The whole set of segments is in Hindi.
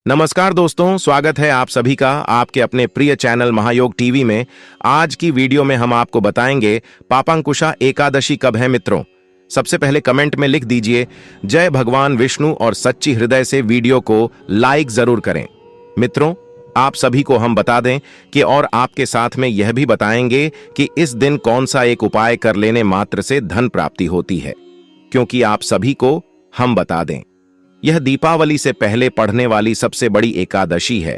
नमस्कार दोस्तों, स्वागत है आप सभी का आपके अपने प्रिय चैनल महायोग टीवी में। आज की वीडियो में हम आपको बताएंगे पापांकुशा एकादशी कब है मित्रों। सबसे पहले कमेंट में लिख दीजिए जय भगवान विष्णु और सच्ची हृदय से वीडियो को लाइक जरूर करें। मित्रों, आप सभी को हम बता दें कि और आपके साथ में यह भी बताएंगे कि इस दिन कौन सा एक उपाय कर लेने मात्र से धन प्राप्ति होती है, क्योंकि आप सभी को हम बता दें यह दीपावली से पहले पढ़ने वाली सबसे बड़ी एकादशी है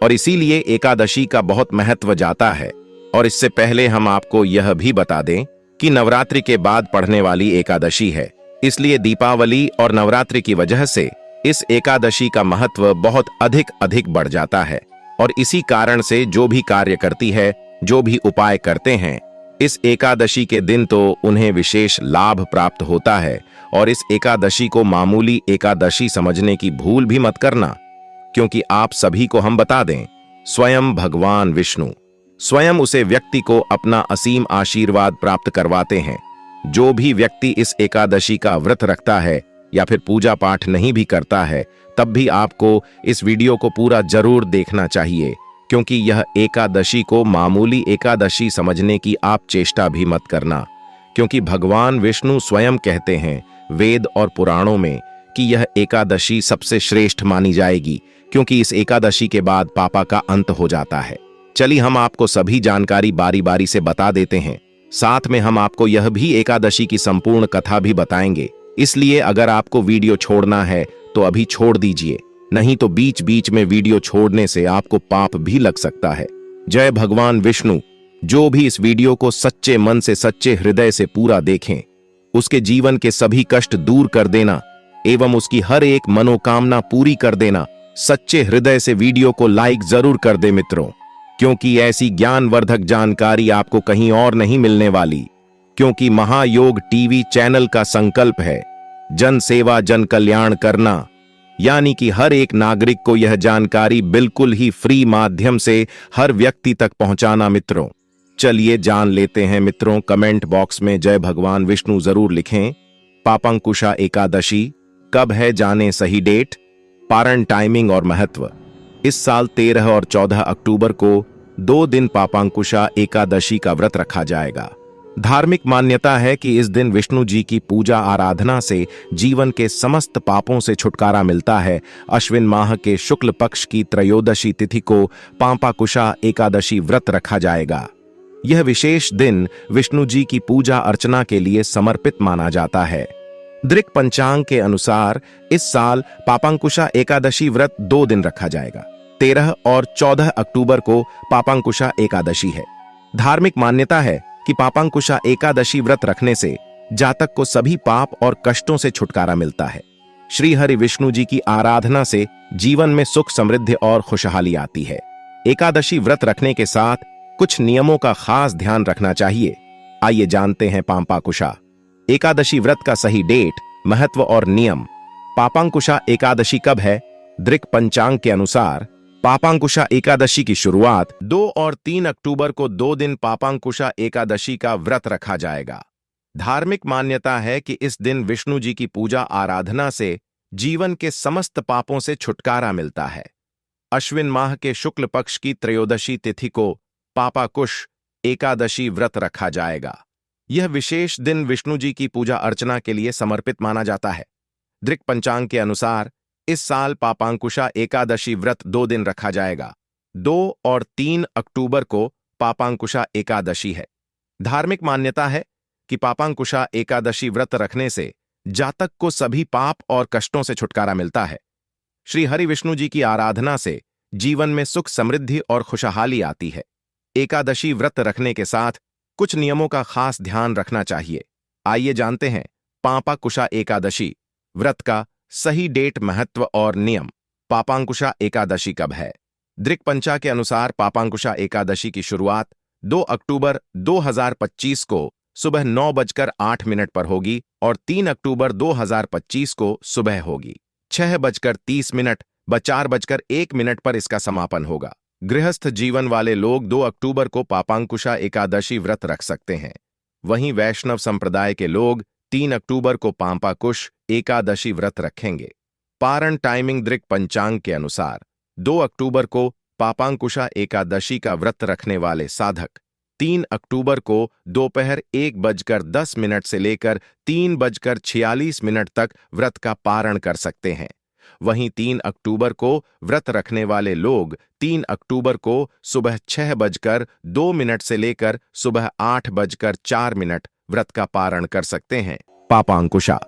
और इसीलिए एकादशी का बहुत महत्व जाता है। और इससे पहले हम आपको यह भी बता दें कि नवरात्रि के बाद पढ़ने वाली एकादशी है, इसलिए दीपावली और नवरात्रि की वजह से इस एकादशी का महत्व बहुत अधिक बढ़ जाता है। और इसी कारण से जो भी कार्य करती है, जो भी उपाय करते हैं, इस एकादशी के दिन तो उन्हें विशेष लाभ प्राप्त होता है। और इस एकादशी को मामूली एकादशी समझने की भूल भी मत करना, क्योंकि आप सभी को हम बता दें स्वयं भगवान विष्णु स्वयं उसे व्यक्ति को अपना असीम आशीर्वाद प्राप्त करवाते हैं। जो भी व्यक्ति इस एकादशी का व्रत रखता है या फिर पूजा पाठ नहीं भी करता है, तब भी आपको इस वीडियो को पूरा जरूर देखना चाहिए, क्योंकि यह एकादशी को मामूली एकादशी समझने की आप चेष्टा भी मत करना। क्योंकि भगवान विष्णु स्वयं कहते हैं वेद और पुराणों में कि यह एकादशी सबसे श्रेष्ठ मानी जाएगी, क्योंकि इस एकादशी के बाद पापा का अंत हो जाता है। चलिए हम आपको सभी जानकारी बारी बारी से बता देते हैं। साथ में हम आपको यह भी एकादशी की संपूर्ण कथा भी बताएंगे। इसलिए अगर आपको वीडियो छोड़ना है तो अभी छोड़ दीजिए, नहीं तो बीच बीच में वीडियो छोड़ने से आपको पाप भी लग सकता है। जय भगवान विष्णु। जो भी इस वीडियो को सच्चे मन से, सच्चे हृदय से पूरा देखें, उसके जीवन के सभी कष्ट दूर कर देना एवं उसकी हर एक मनोकामना पूरी कर देना। सच्चे हृदय से वीडियो को लाइक जरूर कर दे मित्रों, क्योंकि ऐसी ज्ञानवर्धक जानकारी आपको कहीं और नहीं मिलने वाली। क्योंकि महायोग टीवी चैनल का संकल्प है जन सेवा जन कल्याण करना, यानी कि हर एक नागरिक को यह जानकारी बिल्कुल ही फ्री माध्यम से हर व्यक्ति तक पहुंचाना मित्रों। चलिए जान लेते हैं मित्रों। कमेंट बॉक्स में जय भगवान विष्णु जरूर लिखें। पापांकुशा एकादशी कब है, जाने सही डेट, पारण, टाइमिंग और महत्व। इस साल 13 और 14 अक्टूबर को 2 दिन पापांकुशा एकादशी का व्रत रखा जाएगा। धार्मिक मान्यता है कि इस दिन विष्णु जी की पूजा आराधना से जीवन के समस्त पापों से छुटकारा मिलता है। अश्विन माह के शुक्ल पक्ष की त्रयोदशी तिथि को पापांकुशा एकादशी व्रत रखा जाएगा। यह विशेष दिन विष्णु जी की पूजा अर्चना के लिए समर्पित माना जाता है। दृक पंचांग के अनुसार इस साल पापांकुशा एकादशी व्रत 2 दिन रखा जाएगा। 13 और 14 अक्टूबर को पापांकुशा एकादशी है। धार्मिक मान्यता है कि पापांकुशा एकादशी व्रत रखने से जातक को सभी पाप और कष्टों से छुटकारा मिलता है। श्री हरि विष्णु जी की आराधना से जीवन में सुख, समृद्धि और खुशहाली आती है। एकादशी व्रत रखने के साथ कुछ नियमों का खास ध्यान रखना चाहिए। आइए जानते हैं पापांकुशा एकादशी व्रत का सही डेट, महत्व और नियम। पापांकुशा एकादशी कब है? दृक पंचांग के अनुसार पापांकुशा एकादशी की शुरुआत 2 और 3 अक्टूबर को 2 दिन पापांकुशा एकादशी का व्रत रखा जाएगा। धार्मिक मान्यता है कि इस दिन विष्णु जी की पूजा आराधना से जीवन के समस्त पापों से छुटकारा मिलता है। अश्विन माह के शुक्ल पक्ष की त्रयोदशी तिथि को पापांकुश एकादशी व्रत रखा जाएगा। यह विशेष दिन विष्णु जी की पूजा अर्चना के लिए समर्पित माना जाता है। दृक पंचांग के अनुसार इस साल पापांकुशा एकादशी व्रत 2 दिन रखा जाएगा। 2 और 3 अक्टूबर को पापांकुशा एकादशी है। धार्मिक मान्यता है कि पापांकुशा एकादशी व्रत रखने से जातक को सभी पाप और कष्टों से छुटकारा मिलता है। श्री हरि विष्णु जी की आराधना से जीवन में सुख, समृद्धि और खुशहाली आती है। एकादशी व्रत रखने के साथ कुछ नियमों का खास ध्यान रखना चाहिए। आइए जानते हैं पापांकुशा एकादशी व्रत का सही डेट, महत्व और नियम। पापांकुशा एकादशी कब है? दृक पंचा के अनुसार पापांकुशा एकादशी की शुरुआत 2 अक्टूबर 2025 को सुबह 9:08 पर होगी और 3 अक्टूबर 2025 को सुबह होगी 6:30 व 4:01 पर इसका समापन होगा। गृहस्थ जीवन वाले लोग 2 अक्टूबर को पापांकुशा एकादशी व्रत रख सकते हैं। वहीं वैष्णव संप्रदाय के लोग 3 अक्टूबर को पापांकुश एकादशी व्रत रखेंगे। पारण टाइमिंग दृक पंचांग के अनुसार 2 अक्टूबर को पापांकुशा एकादशी का व्रत रखने वाले साधक 3 अक्टूबर को दोपहर 1:10 से लेकर 3:46 तक व्रत का पारण कर सकते हैं। वहीं 3 अक्टूबर को व्रत रखने वाले लोग 3 अक्टूबर को सुबह 6:02 से लेकर सुबह 8:04 व्रत का पारण कर सकते हैं। पापांकुशा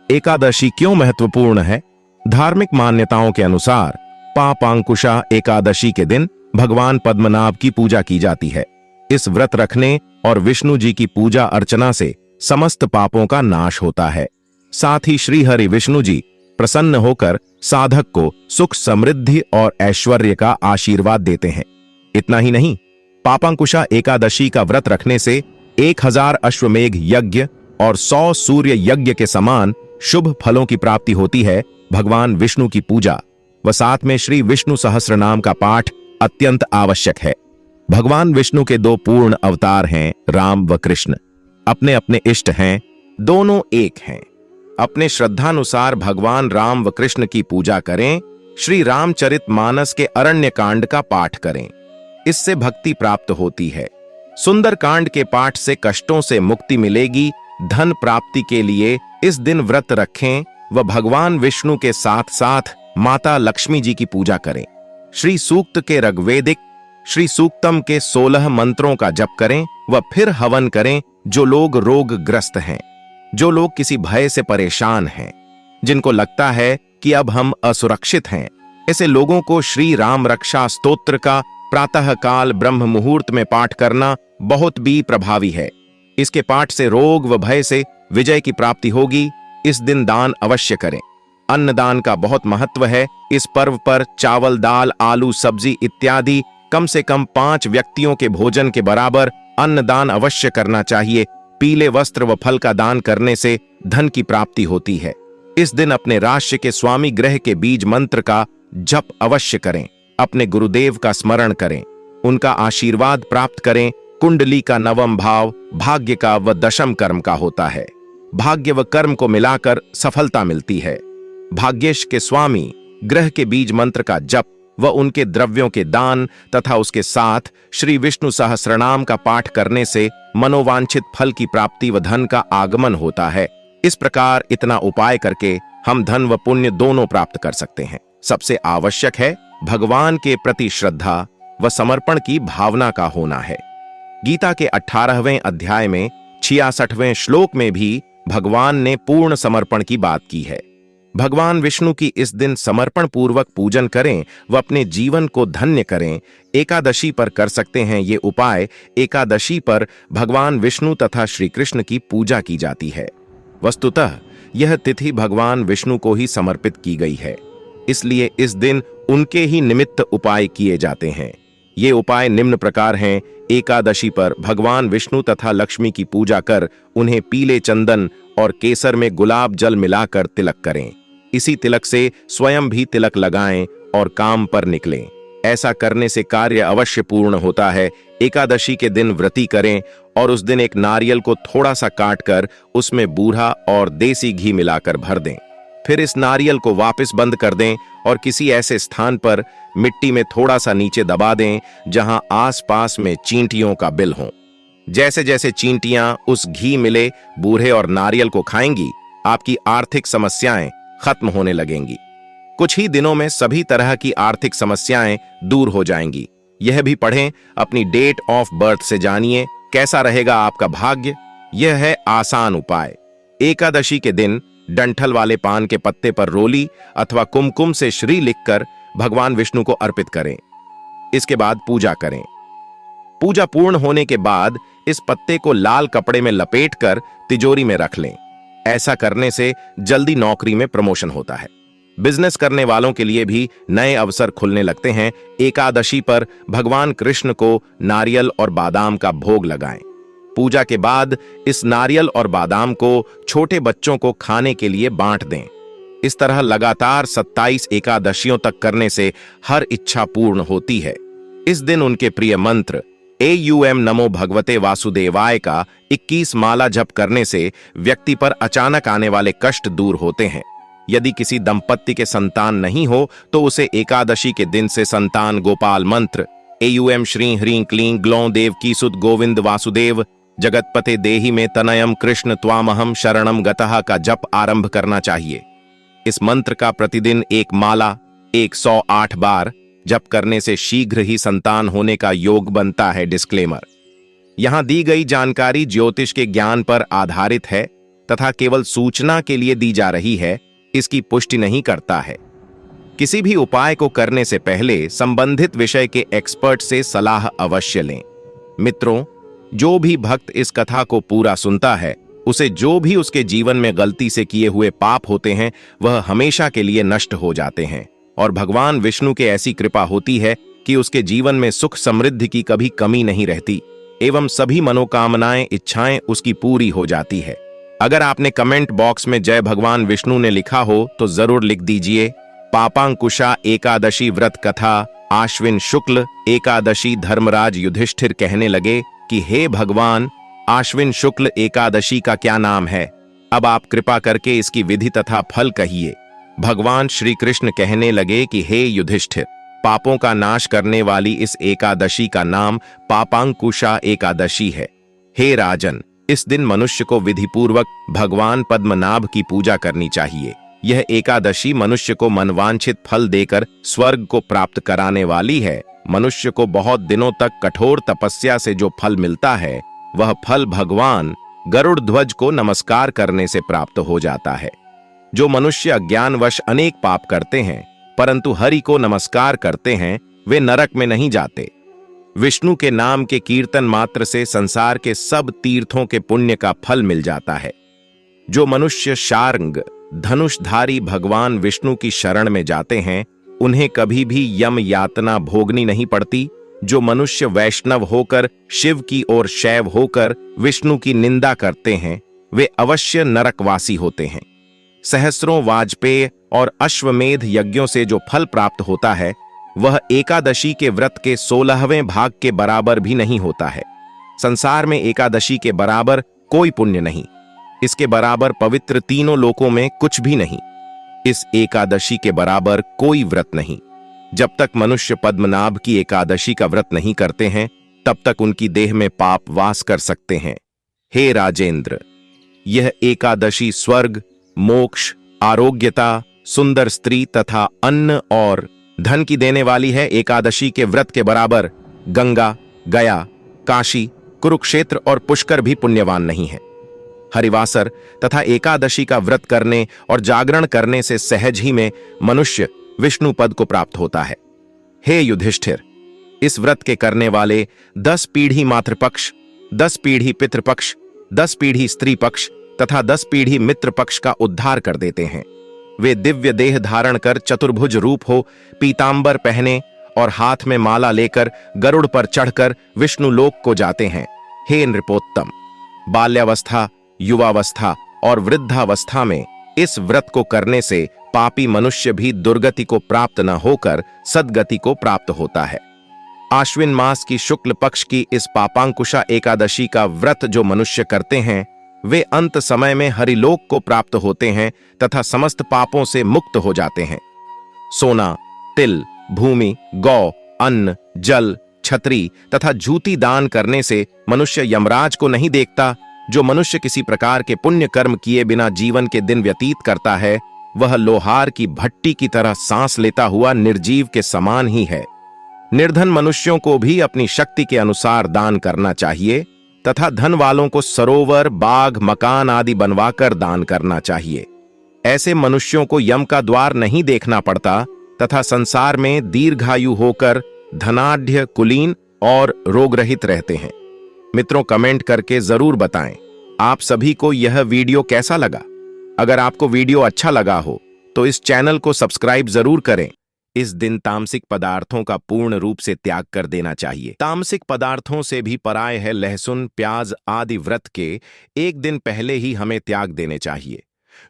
एकादशी क्यों महत्वपूर्ण है? धार्मिक मान्यताओं के अनुसार पापांकुशा एकादशी के दिन भगवान पद्मनाभ की पूजा की जाती है। इस व्रत रखने और विष्णु जी की पूजा अर्चना से समस्त पापों का नाश होता है। साथ ही श्री हरि विष्णु जी प्रसन्न होकर साधक को सुख, समृद्धि और ऐश्वर्य का आशीर्वाद देते हैं। इतना ही नहीं, पापांकुशा एकादशी का व्रत रखने से 1000 अश्वमेघ यज्ञ और 100 सूर्य यज्ञ के समान शुभ फलों की प्राप्ति होती है। भगवान विष्णु की पूजा व साथ में श्री विष्णु सहस्रनाम का पाठ अत्यंत आवश्यक है। भगवान विष्णु के 2 पूर्ण अवतार हैं, राम व कृष्ण। अपने अपने इष्ट हैं, दोनों एक हैं। अपने श्रद्धानुसार भगवान राम व कृष्ण की पूजा करें। श्री रामचरितमानस के अरण्य कांड का पाठ करें, इससे भक्ति प्राप्त होती है। सुंदर कांड के पाठ से कष्टों से मुक्ति मिलेगी। धन प्राप्ति के लिए इस दिन व्रत रखें व भगवान विष्णु के साथ साथ माता लक्ष्मी जी की पूजा करें। श्री सूक्त के ऋग्वेदिक श्री सूक्तम के 16 मंत्रों का जप करें व फिर हवन करें। जो लोग रोगग्रस्त हैं, जो लोग किसी भय से परेशान हैं, जिनको लगता है कि अब हम असुरक्षित हैं, ऐसे लोगों को श्री राम रक्षा स्तोत्र का प्रातः काल ब्रह्म मुहूर्त में पाठ करना बहुत भी प्रभावी है। इसके पाठ से रोग व भय से विजय की प्राप्ति होगी। इस दिन दान अवश्य करें। अन्नदान का बहुत महत्व है। इस पर्व पर चावल, दाल, आलू, सब्जी इत्यादि कम से कम 5 व्यक्तियों के भोजन के बराबर अन्नदान अवश्य करना चाहिए। पीले वस्त्र व फल का दान करने से धन की प्राप्ति होती है। इस दिन अपने राशि के स्वामी ग्रह के बीज मंत्र का जप अवश्य करें। अपने गुरुदेव का स्मरण करें, उनका आशीर्वाद प्राप्त करें। कुंडली का 9वां भाव भाग्य का व दशम कर्म का होता है। भाग्य व कर्म को मिलाकर सफलता मिलती है। भाग्येश के स्वामी ग्रह के बीज मंत्र का जप व उनके द्रव्यों के दान तथा उसके साथ श्री विष्णु सहस्रनाम का पाठ करने से मनोवांछित फल की प्राप्ति व धन का आगमन होता है। इस प्रकार इतना उपाय करके हम धन व पुण्य दोनों प्राप्त कर सकते हैं। सबसे आवश्यक है भगवान के प्रति श्रद्धा व समर्पण की भावना का होना है। गीता के 18वें अध्याय में 66वें श्लोक में भी भगवान ने पूर्ण समर्पण की बात की है। भगवान विष्णु की इस दिन समर्पण पूर्वक पूजन करें व अपने जीवन को धन्य करें। एकादशी पर कर सकते हैं ये उपाय। एकादशी पर भगवान विष्णु तथा श्री कृष्ण की पूजा की जाती है। वस्तुतः यह तिथि भगवान विष्णु को ही समर्पित की गई है, इसलिए इस दिन उनके ही निमित्त उपाय किए जाते हैं। ये उपाय निम्न प्रकार हैं। एकादशी पर भगवान विष्णु तथा लक्ष्मी की पूजा कर उन्हें पीले चंदन और केसर में गुलाब जल मिलाकर तिलक करें। इसी तिलक से स्वयं भी तिलक लगाएं और काम पर निकलें। ऐसा करने से कार्य अवश्य पूर्ण होता है। एकादशी के दिन व्रती करें और उस दिन एक नारियल को थोड़ा सा काटकर उसमें बूढ़ा और देसी घी मिलाकर भर दें। फिर इस नारियल को वापस बंद कर दें और किसी ऐसे स्थान पर मिट्टी में थोड़ा सा नीचे दबा दें जहां आसपास में चींटियों का बिल हो। जैसे जैसे चींटियां उस घी मिले बूढ़े और नारियल को खाएंगी, आपकी आर्थिक समस्याएं खत्म होने लगेंगी। कुछ ही दिनों में सभी तरह की आर्थिक समस्याएं दूर हो जाएंगी। यह भी पढ़ें, अपनी डेट ऑफ बर्थ से जानिए कैसा रहेगा आपका भाग्य। यह है आसान उपाय। एकादशी के दिन डंठल वाले पान के पत्ते पर रोली अथवा कुमकुम से श्री लिखकर भगवान विष्णु को अर्पित करें। इसके बाद पूजा करें। पूजा पूर्ण होने के बाद इस पत्ते को लाल कपड़े में लपेटकर तिजोरी में रख लें। ऐसा करने से जल्दी नौकरी में प्रमोशन होता है। बिजनेस करने वालों के लिए भी नए अवसर खुलने लगते हैं। एकादशी पर भगवान कृष्ण को नारियल और बादाम का भोग लगाएं। पूजा के बाद इस नारियल और बादाम को छोटे बच्चों को खाने के लिए बांट दें। इस तरह लगातार 27 एकादशियों तक करने से हर इच्छा पूर्ण होती है। इस दिन उनके प्रिय मंत्र AUM नमो भगवते वासुदेवाय का 21 माला जप करने से व्यक्ति पर अचानक आने वाले कष्ट दूर होते हैं। यदि किसी दंपत्ति के संतान नहीं हो तो उसे एकादशी के दिन से संतान गोपाल मंत्र एयूएम श्री ह्रीं क्लीं ग्लौं देव की सुत गोविंद वासुदेव जगतपते देहि में तनयम कृष्ण त्वामहम शरणम गतः का जप आरंभ करना चाहिए। इस मंत्र का प्रतिदिन एक माला 108 बार जप करने से शीघ्र ही संतान होने का योग बनता है। डिस्क्लेमर: यहां दी गई जानकारी ज्योतिष के ज्ञान पर आधारित है तथा केवल सूचना के लिए दी जा रही है, इसकी पुष्टि नहीं करता है। किसी भी उपाय को करने से पहले संबंधित विषय के एक्सपर्ट से सलाह अवश्य लें। मित्रों, जो भी भक्त इस कथा को पूरा सुनता है, उसे जो भी उसके जीवन में गलती से किए हुए पाप होते हैं वह हमेशा के लिए नष्ट हो जाते हैं और भगवान विष्णु के ऐसी कृपा होती है कि उसके जीवन में सुख समृद्धि की कभी कमी नहीं रहती एवं सभी मनोकामनाएं इच्छाएं उसकी पूरी हो जाती है। अगर आपने कमेंट बॉक्स में जय भगवान विष्णु ने लिखा हो तो जरूर लिख दीजिए। पापांकुशा एकादशी व्रत कथा आश्विन शुक्ल एकादशी। धर्मराज युधिष्ठिर कहने लगे कि हे भगवान, आश्विन शुक्ल एकादशी का क्या नाम है? अब आप कृपा करके इसकी विधि तथा फल कहिए। भगवान श्री कृष्ण कहने लगे कि हे युधिष्ठिर, पापों का नाश करने वाली इस एकादशी का नाम पापांकुशा एकादशी है। हे राजन, इस दिन मनुष्य को विधिपूर्वक भगवान पद्मनाभ की पूजा करनी चाहिए। यह एकादशी मनुष्य को मनवांछित फल देकर स्वर्ग को प्राप्त कराने वाली है। मनुष्य को बहुत दिनों तक कठोर तपस्या से जो फल मिलता है, वह फल भगवान गरुड़ ध्वज को नमस्कार करने से प्राप्त हो जाता है। जो मनुष्य अज्ञानवश अनेक पाप करते हैं परंतु हरि को नमस्कार करते हैं, वे नरक में नहीं जाते। विष्णु के नाम के कीर्तन मात्र से संसार के सब तीर्थों के पुण्य का फल मिल जाता है। जो मनुष्य शार्ंग धनुषधारी भगवान विष्णु की शरण में जाते हैं, उन्हें कभी भी यम यातना भोगनी नहीं पड़ती। जो मनुष्य वैष्णव होकर शिव की ओर शैव होकर विष्णु की निंदा करते हैं, वे अवश्य नरकवासी होते हैं। सहस्रों वाजपेय और अश्वमेध यज्ञों से जो फल प्राप्त होता है, वह एकादशी के व्रत के 16वें भाग के बराबर भी नहीं होता है। संसार में एकादशी के बराबर कोई पुण्य नहीं, इसके बराबर पवित्र तीनों लोकों में कुछ भी नहीं। इस एकादशी के बराबर कोई व्रत नहीं। जब तक मनुष्य पद्मनाभ की एकादशी का व्रत नहीं करते हैं, तब तक उनकी देह में पाप वास कर सकते हैं। हे राजेंद्र, यह एकादशी स्वर्ग, मोक्ष, आरोग्यता, सुंदर स्त्री तथा अन्न और धन की देने वाली है। एकादशी के व्रत के बराबर गंगा, गया, काशी, कुरुक्षेत्र और पुष्कर भी पुण्यवान नहीं है। हरिवासर तथा एकादशी का व्रत करने और जागरण करने से सहज ही में मनुष्य विष्णु पद को प्राप्त होता है। हे युधिष्ठिर, इस व्रत के करने वाले 10 पीढ़ी मातृपक्ष, 10 पीढ़ी पितृपक्ष, 10 पीढ़ी स्त्री पक्ष तथा 10 पीढ़ी मित्र पक्ष का उद्धार कर देते हैं। वे दिव्य देह धारण कर चतुर्भुज रूप हो, पीतांबर पहने और हाथ में माला लेकर गरुड़ पर चढ़कर विष्णु लोक को जाते हैं। हे नृपोत्तम, बाल्यावस्था, युवावस्था और वृद्धावस्था में इस व्रत को करने से पापी मनुष्य भी दुर्गति को प्राप्त न होकर सद्गति को प्राप्त होता है। आश्विन मास की शुक्ल पक्ष की इस पापांकुशा एकादशी का व्रत जो मनुष्य करते हैं, वे अंत समय में हरिलोक को प्राप्त होते हैं तथा समस्त पापों से मुक्त हो जाते हैं। सोना, तिल, भूमि, गौ, अन्न, जल, छतरी तथा जूती दान करने से मनुष्य यमराज को नहीं देखता। जो मनुष्य किसी प्रकार के पुण्य कर्म किए बिना जीवन के दिन व्यतीत करता है, वह लोहार की भट्टी की तरह सांस लेता हुआ निर्जीव के समान ही है। निर्धन मनुष्यों को भी अपनी शक्ति के अनुसार दान करना चाहिए तथा धन वालों को सरोवर, बाग, मकान आदि बनवाकर दान करना चाहिए। ऐसे मनुष्यों को यम का द्वार नहीं देखना पड़ता तथा संसार में दीर्घायु होकर धनाढ्य, कुलीन और रोगरहित रहते हैं। मित्रों, कमेंट करके जरूर बताएं आप सभी को यह वीडियो कैसा लगा। अगर आपको वीडियो अच्छा लगा हो तो इस चैनल को सब्सक्राइब जरूर करें। इस दिन तामसिक पदार्थों का पूर्ण रूप से त्याग कर देना चाहिए। तामसिक पदार्थों से भी पराय है लहसुन, प्याज आदि व्रत के एक दिन पहले ही हमें त्याग देने चाहिए।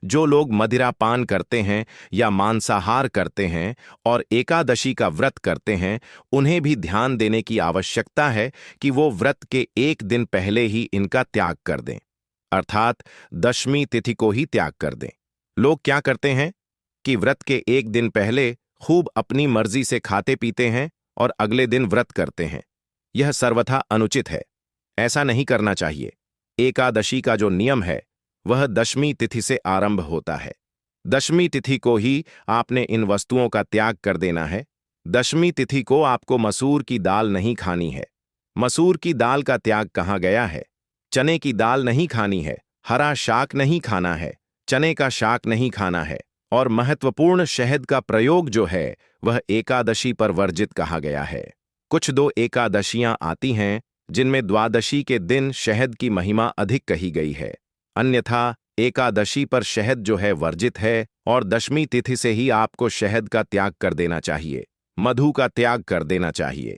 जो लोग मदिरा पान करते हैं या मांसाहार करते हैं और एकादशी का व्रत करते हैं, उन्हें भी ध्यान देने की आवश्यकता है कि वो व्रत के एक दिन पहले ही इनका त्याग कर दें, अर्थात दशमी तिथि को ही त्याग कर दें। लोग क्या करते हैं, कि व्रत के एक दिन पहले खूब अपनी मर्जी से खाते पीते हैं और अगले दिन व्रत करते हैं। यह सर्वथा अनुचित है, ऐसा नहीं करना चाहिए। एकादशी का जो नियम है वह दशमी तिथि से आरंभ होता है। दशमी तिथि को ही आपने इन वस्तुओं का त्याग कर देना है। दशमी तिथि को आपको मसूर की दाल नहीं खानी है। मसूर की दाल का त्याग कहाँ गया है? चने की दाल नहीं खानी है, हरा शाक नहीं खाना है, चने का शाक नहीं खाना है, और महत्वपूर्ण शहद का प्रयोग जो है वह एकादशी पर वर्जित कहा गया है। कुछ दो एकादशियां आती हैं जिनमें द्वादशी के दिन शहद की महिमा अधिक कही गई है, अन्यथा एकादशी पर शहद जो है वर्जित है और दशमी तिथि से ही आपको शहद का त्याग कर देना चाहिए, मधु का त्याग कर देना चाहिए।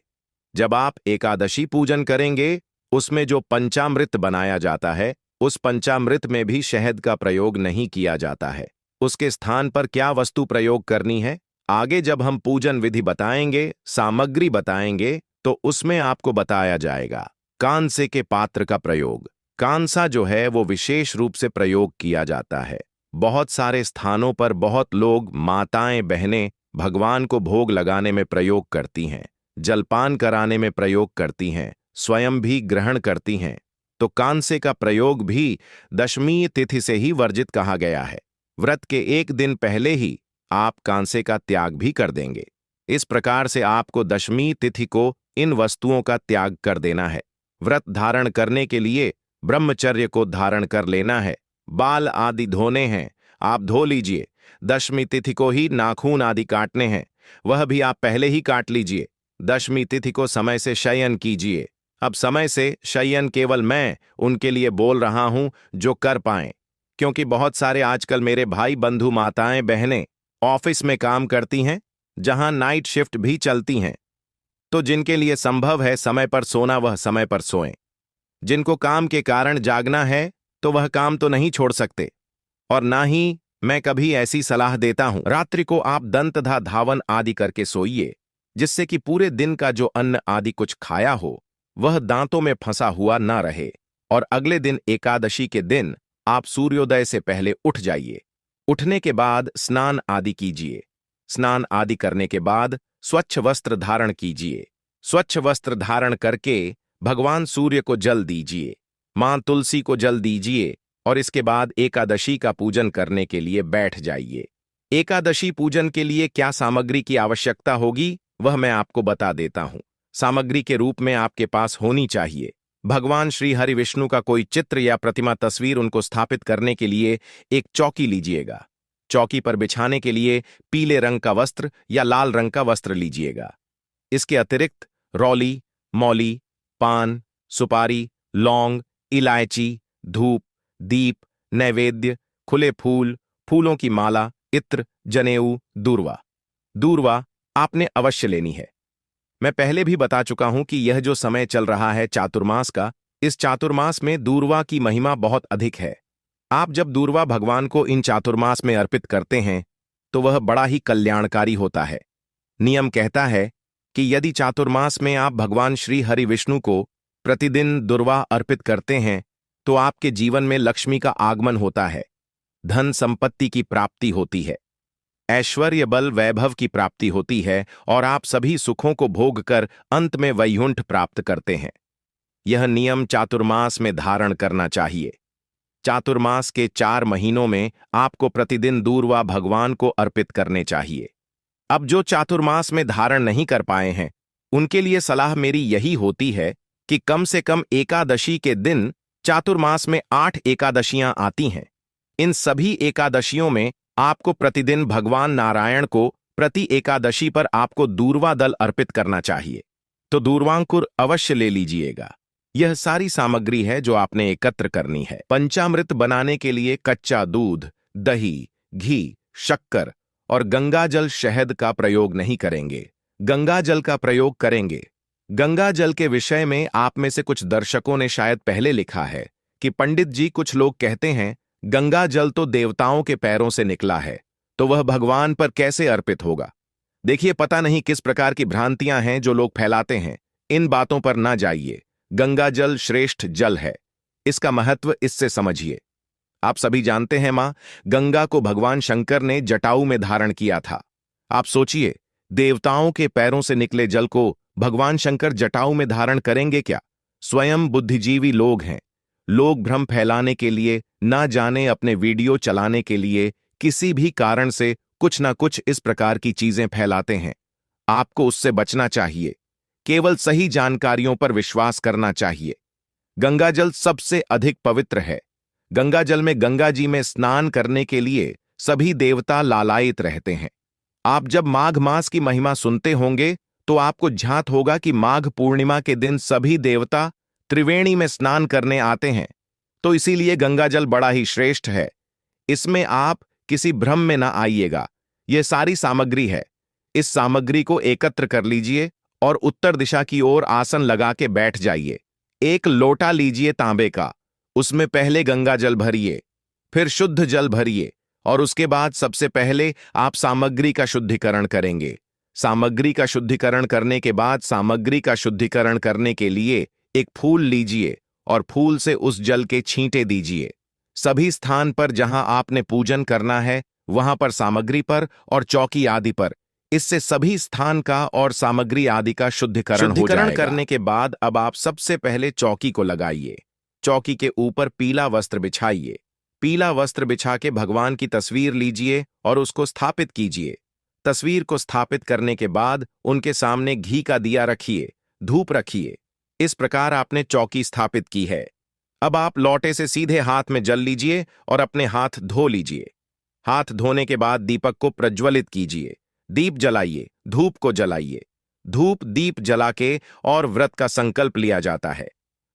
जब आप एकादशी पूजन करेंगे उसमें जो पंचामृत बनाया जाता है उस पंचामृत में भी शहद का प्रयोग नहीं किया जाता है। उसके स्थान पर क्या वस्तु प्रयोग करनी है, आगे जब हम पूजन विधि बताएंगे, सामग्री बताएंगे, तो उसमें आपको बताया जाएगा। कांसे के पात्र का प्रयोग, कांसा जो है वो विशेष रूप से प्रयोग किया जाता है। बहुत सारे स्थानों पर बहुत लोग, माताएं बहनें भगवान को भोग लगाने में प्रयोग करती हैं, जलपान कराने में प्रयोग करती हैं, स्वयं भी ग्रहण करती हैं। तो कांसे का प्रयोग भी दशमी तिथि से ही वर्जित कहा गया है। व्रत के एक दिन पहले ही आप कांसे का त्याग भी कर देंगे। इस प्रकार से आपको दशमी तिथि को इन वस्तुओं का त्याग कर देना है। व्रत धारण करने के लिए ब्रह्मचर्य को धारण कर लेना है। बाल आदि धोने हैं, आप धो लीजिए। दशमी तिथि को ही नाखून आदि काटने हैं, वह भी आप पहले ही काट लीजिए। दशमी तिथि को समय से शयन कीजिए। अब समय से शयन केवल मैं उनके लिए बोल रहा हूं जो कर पाएं, क्योंकि बहुत सारे आजकल मेरे भाई बंधु माताएं बहनें ऑफिस में काम करती हैं, जहां नाइट शिफ्ट भी चलती हैं। तो जिनके लिए संभव है समय पर सोना वह समय पर सोएं। जिनको काम के कारण जागना है तो वह काम तो नहीं छोड़ सकते, और ना ही मैं कभी ऐसी सलाह देता हूं। रात्रि को आप दंतधा धावन आदि करके सोइए, जिससे कि पूरे दिन का जो अन्न आदि कुछ खाया हो वह दांतों में फंसा हुआ ना रहे। और अगले दिन एकादशी के दिन आप सूर्योदय से पहले उठ जाइए। उठने के बाद स्नान आदि कीजिए। स्नान आदि करने के बाद स्वच्छ वस्त्र धारण कीजिए। स्वच्छ वस्त्र धारण करके भगवान सूर्य को जल दीजिए, मां तुलसी को जल दीजिए, और इसके बाद एकादशी का पूजन करने के लिए बैठ जाइए। एकादशी पूजन के लिए क्या सामग्री की आवश्यकता होगी वह मैं आपको बता देता हूं। सामग्री के रूप में आपके पास होनी चाहिए भगवान श्री हरि विष्णु का कोई चित्र या प्रतिमा तस्वीर। उनको स्थापित करने के लिए एक चौकी लीजिएगा। चौकी पर बिछाने के लिए पीले रंग का वस्त्र या लाल रंग का वस्त्र लीजिएगा। इसके अतिरिक्त रौली, मौली, पान, सुपारी, लौंग, इलायची, धूप, दीप, नैवेद्य, खुले फूल, फूलों की माला, इत्र, जनेऊ, दूर्वा। दूर्वा आपने अवश्य लेनी है। मैं पहले भी बता चुका हूं कि यह जो समय चल रहा है चातुर्मास का, इस चातुर्मास में दूर्वा की महिमा बहुत अधिक है। आप जब दूर्वा भगवान को इन चातुर्मास में अर्पित करते हैं तो वह बड़ा ही कल्याणकारी होता है। नियम कहता है कि यदि चातुर्मास में आप भगवान श्री हरि विष्णु को प्रतिदिन दूर्वा अर्पित करते हैं तो आपके जीवन में लक्ष्मी का आगमन होता है, धन संपत्ति की प्राप्ति होती है, ऐश्वर्य बल वैभव की प्राप्ति होती है, और आप सभी सुखों को भोग कर अंत में वैकुंठ प्राप्त करते हैं। यह नियम चातुर्मास में धारण करना चाहिए। चातुर्मास के 4 महीनों में आपको प्रतिदिन दूर्वा भगवान को अर्पित करने चाहिए। अब जो चातुर्मास में धारण नहीं कर पाए हैं उनके लिए सलाह मेरी यही होती है कि कम से कम एकादशी के दिन, चातुर्मास में 8 एकादशियां आती हैं, इन सभी एकादशियों में आपको प्रतिदिन भगवान नारायण को प्रति एकादशी पर आपको दूर्वा दल अर्पित करना चाहिए। तो दूर्वांकुर अवश्य ले लीजिएगा। यह सारी सामग्री है जो आपने एकत्र करनी है। पंचामृत बनाने के लिए कच्चा दूध, दही, घी, शक्कर और गंगाजल शहद का प्रयोग नहीं करेंगे, गंगाजल का प्रयोग करेंगे। गंगाजल के विषय में आप में से कुछ दर्शकों ने शायद पहले लिखा है कि पंडित जी, कुछ लोग कहते हैं गंगा जल तो देवताओं के पैरों से निकला है, तो वह भगवान पर कैसे अर्पित होगा। देखिए, पता नहीं किस प्रकार की भ्रांतियां हैं जो लोग फैलाते हैं। इन बातों पर ना जाइए। गंगा जल श्रेष्ठ जल है, इसका महत्व इससे समझिए। आप सभी जानते हैं मां गंगा को भगवान शंकर ने जटाऊ में धारण किया था। आप सोचिए, देवताओं के पैरों से निकले जल को भगवान शंकर जटाऊ में धारण करेंगे क्या? स्वयं बुद्धिजीवी लोग हैं। लोग भ्रम फैलाने के लिए, ना जाने अपने वीडियो चलाने के लिए किसी भी कारण से कुछ ना कुछ इस प्रकार की चीजें फैलाते हैं। आपको उससे बचना चाहिए। केवल सही जानकारियों पर विश्वास करना चाहिए। गंगाजल सबसे अधिक पवित्र है। गंगाजल में गंगा जी में स्नान करने के लिए सभी देवता लालायित रहते हैं। आप जब माघ मास की महिमा सुनते होंगे तो आपको झांत होगा कि माघ पूर्णिमा के दिन सभी देवता त्रिवेणी में स्नान करने आते हैं। तो इसीलिए गंगाजल बड़ा ही श्रेष्ठ है। इसमें आप किसी भ्रम में ना आइएगा। यह सारी सामग्री है। इस सामग्री को एकत्र कर लीजिए और उत्तर दिशा की ओर आसन लगा के बैठ जाइए। एक लोटा लीजिए तांबे का, उसमें पहले गंगाजल भरिए, फिर शुद्ध जल भरिए और उसके बाद सबसे पहले आप सामग्री का शुद्धिकरण करेंगे। सामग्री का शुद्धिकरण करने के बाद सामग्री का शुद्धिकरण करने के लिए एक फूल लीजिए और फूल से उस जल के छींटे दीजिए। सभी स्थान पर जहां आपने पूजन करना है वहां पर सामग्री पर और चौकी आदि पर, इससे सभी स्थान का और सामग्री आदि का शुद्धिकरण हो जाएगा। करने के बाद अब आप सबसे पहले चौकी को लगाइए। चौकी के ऊपर पीला वस्त्र बिछाइए। पीला वस्त्र बिछा के भगवान की तस्वीर लीजिए और उसको स्थापित कीजिए। तस्वीर को स्थापित करने के बाद उनके सामने घी का दिया रखिए, धूप रखिए। इस प्रकार आपने चौकी स्थापित की है। अब आप लौटे से सीधे हाथ में जल लीजिए और अपने हाथ धो लीजिए। हाथ धोने के बाद दीपक को प्रज्वलित कीजिए। दीप जलाइए, धूप को जलाइए। धूप दीप जला के और व्रत का संकल्प लिया जाता है।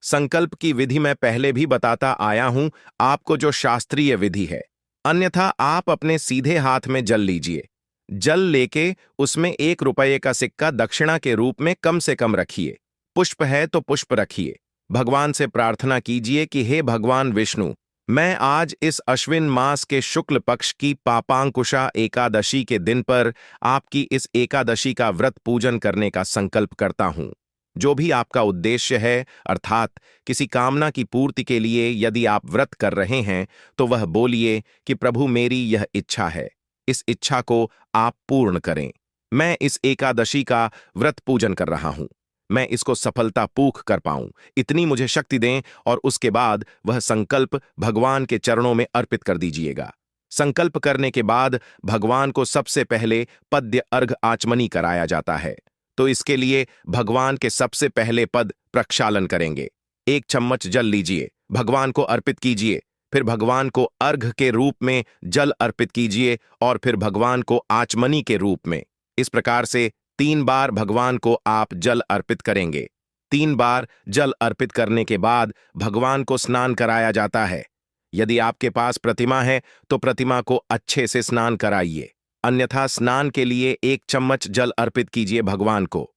संकल्प की विधि मैं पहले भी बताता आया हूं आपको, जो शास्त्रीय विधि है। अन्यथा आप अपने सीधे हाथ में जल लीजिए। जल लेके उसमें 1 रुपये का सिक्का दक्षिणा के रूप में कम से कम रखिए। पुष्प है तो पुष्प रखिए। भगवान से प्रार्थना कीजिए कि हे भगवान विष्णु, मैं आज इस अश्विन मास के शुक्ल पक्ष की पापांकुशा एकादशी के दिन पर आपकी इस एकादशी का व्रत पूजन करने का संकल्प करता हूं। जो भी आपका उद्देश्य है, अर्थात किसी कामना की पूर्ति के लिए यदि आप व्रत कर रहे हैं तो वह बोलिए कि प्रभु मेरी यह इच्छा है। इस इच्छा को आप पूर्ण करें। मैं इस एकादशी का व्रत पूजन कर रहा हूं। मैं इसको सफलतापूर्वक कर पाऊं, इतनी मुझे शक्ति दें। और उसके बाद वह संकल्प भगवान के चरणों में अर्पित कर दीजिएगा। संकल्प करने के बाद भगवान को सबसे पहले पद्य अर्घ आचमनी कराया जाता है। तो इसके लिए भगवान के सबसे पहले पद प्रक्षालन करेंगे। 1 चम्मच जल लीजिए, भगवान को अर्पित कीजिए। फिर भगवान को अर्घ के रूप में जल अर्पित कीजिए और फिर भगवान को आचमनी के रूप में। इस प्रकार से 3 बार भगवान को आप जल अर्पित करेंगे। 3 बार जल अर्पित करने के बाद भगवान को स्नान कराया जाता है। यदि आपके पास प्रतिमा है तो प्रतिमा को अच्छे से स्नान कराइए। अन्यथा स्नान के लिए 1 चम्मच जल अर्पित कीजिए भगवान को।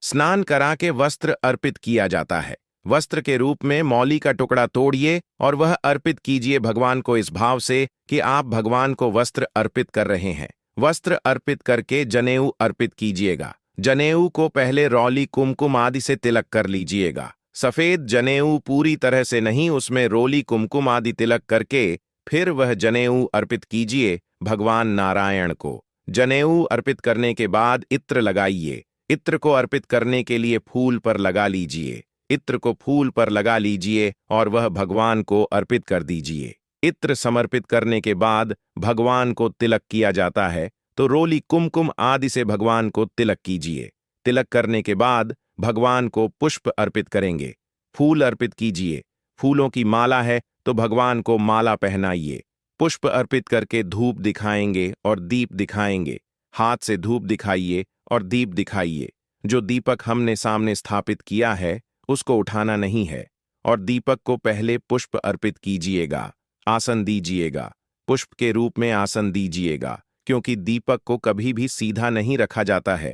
स्नान करा के वस्त्र अर्पित किया जाता है। वस्त्र के रूप में मौली का टुकड़ा तोड़िए और वह अर्पित कीजिए भगवान को इस भाव से कि आप भगवान को वस्त्र अर्पित कर रहे हैं। वस्त्र अर्पित करके जनेऊ अर्पित कीजिएगा। जनेऊ को पहले रौली कुमकुम आदि से तिलक कर लीजिएगा। सफेद जनेऊ पूरी तरह से नहीं, उसमें रोली कुमकुम आदि तिलक करके फिर वह जनेऊ अर्पित कीजिए भगवान नारायण को। जनेऊ अर्पित करने के बाद इत्र लगाइए। इत्र को अर्पित करने के लिए फूल पर लगा लीजिए। इत्र को फूल पर लगा लीजिए और वह भगवान को अर्पित कर दीजिए। इत्र समर्पित करने के बाद भगवान को तिलक किया जाता है, तो रोली कुमकुम आदि से भगवान को तिलक कीजिए। तिलक करने के बाद भगवान को पुष्प अर्पित करेंगे। फूल अर्पित कीजिए। फूलों की माला है तो भगवान को माला पहनाइए। पुष्प अर्पित करके धूप दिखाएंगे और दीप दिखाएंगे। हाथ से धूप दिखाइए और दीप दिखाइए। जो दीपक हमने सामने स्थापित किया है उसको उठाना नहीं है और दीपक को पहले पुष्प अर्पित कीजिएगा। आसन दीजिएगा। पुष्प के रूप में आसन दीजिएगा, क्योंकि दीपक को कभी भी सीधा नहीं रखा जाता है।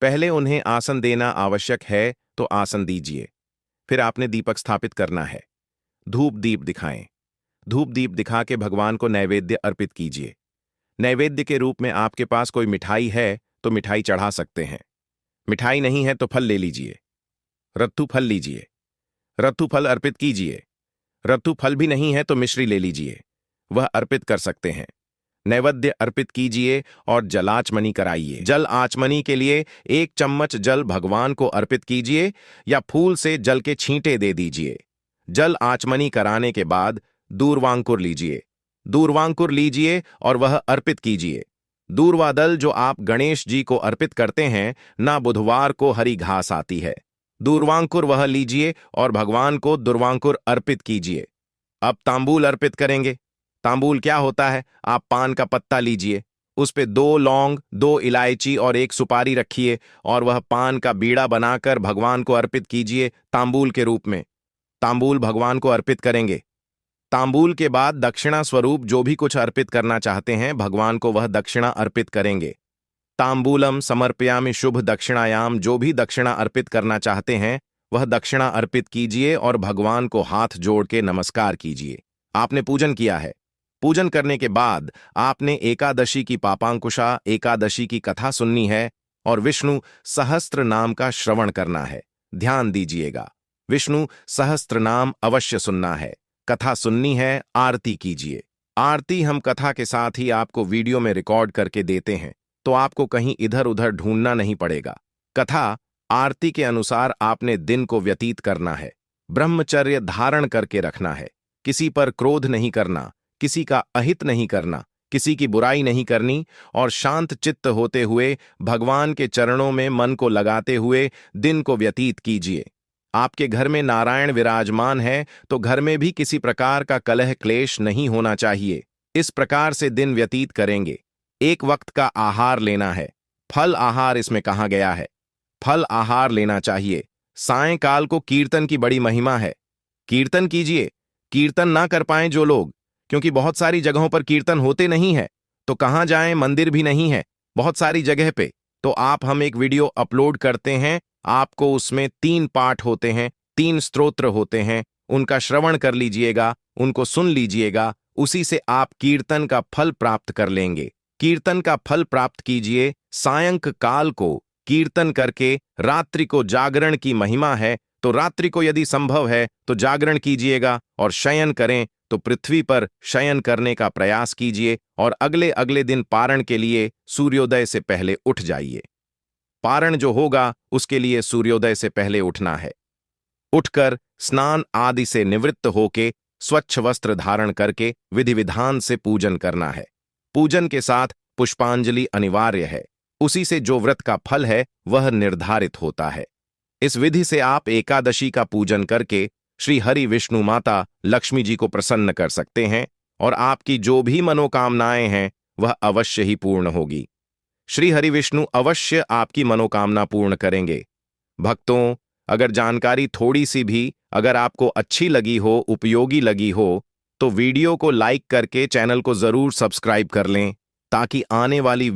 पहले उन्हें आसन देना आवश्यक है तो आसन दीजिए। फिर आपने दीपक स्थापित करना है। धूप दीप दिखाएं। धूप दीप दिखा के भगवान को नैवेद्य अर्पित कीजिए। नैवेद्य के रूप में आपके पास कोई मिठाई है तो मिठाई चढ़ा सकते हैं। मिठाई नहीं है तो फल ले लीजिए। रत्तू फल लीजिए। रत्तू फल अर्पित कीजिए। रत्तु फल भी नहीं है तो मिश्री ले लीजिए, वह अर्पित कर सकते हैं। नैवेद्य अर्पित कीजिए और जलाचमनी कराइए। जल आचमनी के लिए 1 चम्मच जल भगवान को अर्पित कीजिए या फूल से जल के छींटे दे दीजिए। जल आचमनी कराने के बाद दूर्वांकुर लीजिए। दूर्वांकुर लीजिए और वह अर्पित कीजिए। दूर्वा दल जो आप गणेश जी को अर्पित करते हैं, ना बुधवार को हरी घास आती है। दूर्वांकुर वह लीजिए और भगवान को दूर्वांकुर अर्पित कीजिए। अब तांबूल अर्पित करेंगे। तांबूल क्या होता है? आप पान का पत्ता लीजिए, उस पे 2 लौंग, 2 इलायची और 1 सुपारी रखिए और वह पान का बीड़ा बनाकर भगवान को अर्पित कीजिए तांबूल के रूप में। तांबूल भगवान को अर्पित करेंगे। तांबूल के बाद दक्षिणा स्वरूप जो भी कुछ अर्पित करना चाहते हैं भगवान को वह दक्षिणा अर्पित करेंगे। तांबूलम समर्पयामि शुभ दक्षिणायाम, जो भी दक्षिणा अर्पित करना चाहते हैं वह दक्षिणा अर्पित कीजिए और भगवान को हाथ जोड़ के नमस्कार कीजिए। आपने पूजन किया है। पूजन करने के बाद आपने एकादशी की पापांकुशा एकादशी की कथा सुननी है और विष्णु सहस्त्र नाम का श्रवण करना है। ध्यान दीजिएगा, विष्णु सहस्त्र नाम अवश्य सुनना है, कथा सुननी है, आरती कीजिए। आरती हम कथा के साथ ही आपको वीडियो में रिकॉर्ड करके देते हैं, तो आपको कहीं इधर उधर ढूंढना नहीं पड़ेगा। कथा आरती के अनुसार आपने दिन को व्यतीत करना है। ब्रह्मचर्य धारण करके रखना है। किसी पर क्रोध नहीं करना, किसी का अहित नहीं करना, किसी की बुराई नहीं करनी और शांत चित्त होते हुए भगवान के चरणों में मन को लगाते हुए दिन को व्यतीत कीजिए। आपके घर में नारायण विराजमान है तो घर में भी किसी प्रकार का कलह क्लेश नहीं होना चाहिए। इस प्रकार से दिन व्यतीत करेंगे। 1 वक्त का आहार लेना है। फल आहार इसमें कहा गया है, फल आहार लेना चाहिए। सायंकाल को कीर्तन की बड़ी महिमा है। कीर्तन कीजिए। कीर्तन ना कर पाएं जो लोग, क्योंकि बहुत सारी जगहों पर कीर्तन होते नहीं है, तो कहां जाएं, मंदिर भी नहीं है बहुत सारी जगह पे, तो हम एक वीडियो अपलोड करते हैं। आपको उसमें 3 पाठ होते हैं, 3 स्तोत्र होते हैं, उनका श्रवण कर लीजिएगा, उनको सुन लीजिएगा, उसी से आप कीर्तन का फल प्राप्त कर लेंगे। कीर्तन का फल प्राप्त कीजिए। सायंकाल को कीर्तन करके रात्रि को जागरण की महिमा है, तो रात्रि को यदि संभव है तो जागरण कीजिएगा और शयन करें तो पृथ्वी पर शयन करने का प्रयास कीजिए और अगले दिन पारण के लिए सूर्योदय से पहले उठ जाइए। पारण जो होगा उसके लिए सूर्योदय से पहले उठना है। उठकर स्नान आदि से निवृत्त होके स्वच्छ वस्त्र धारण करके विधि विधान से पूजन करना है। पूजन के साथ पुष्पांजलि अनिवार्य है, उसी से जो व्रत का फल है वह निर्धारित होता है। इस विधि से आप एकादशी का पूजन करके श्री हरि विष्णु माता लक्ष्मी जी को प्रसन्न कर सकते हैं और आपकी जो भी मनोकामनाएं हैं वह अवश्य ही पूर्ण होगी। श्री हरि विष्णु अवश्य आपकी मनोकामना पूर्ण करेंगे। भक्तों, अगर जानकारी थोड़ी सी भी अगर आपको अच्छी लगी हो, उपयोगी लगी हो, तो वीडियो को लाइक करके चैनल को जरूर सब्सक्राइब कर लें, ताकि आने वाली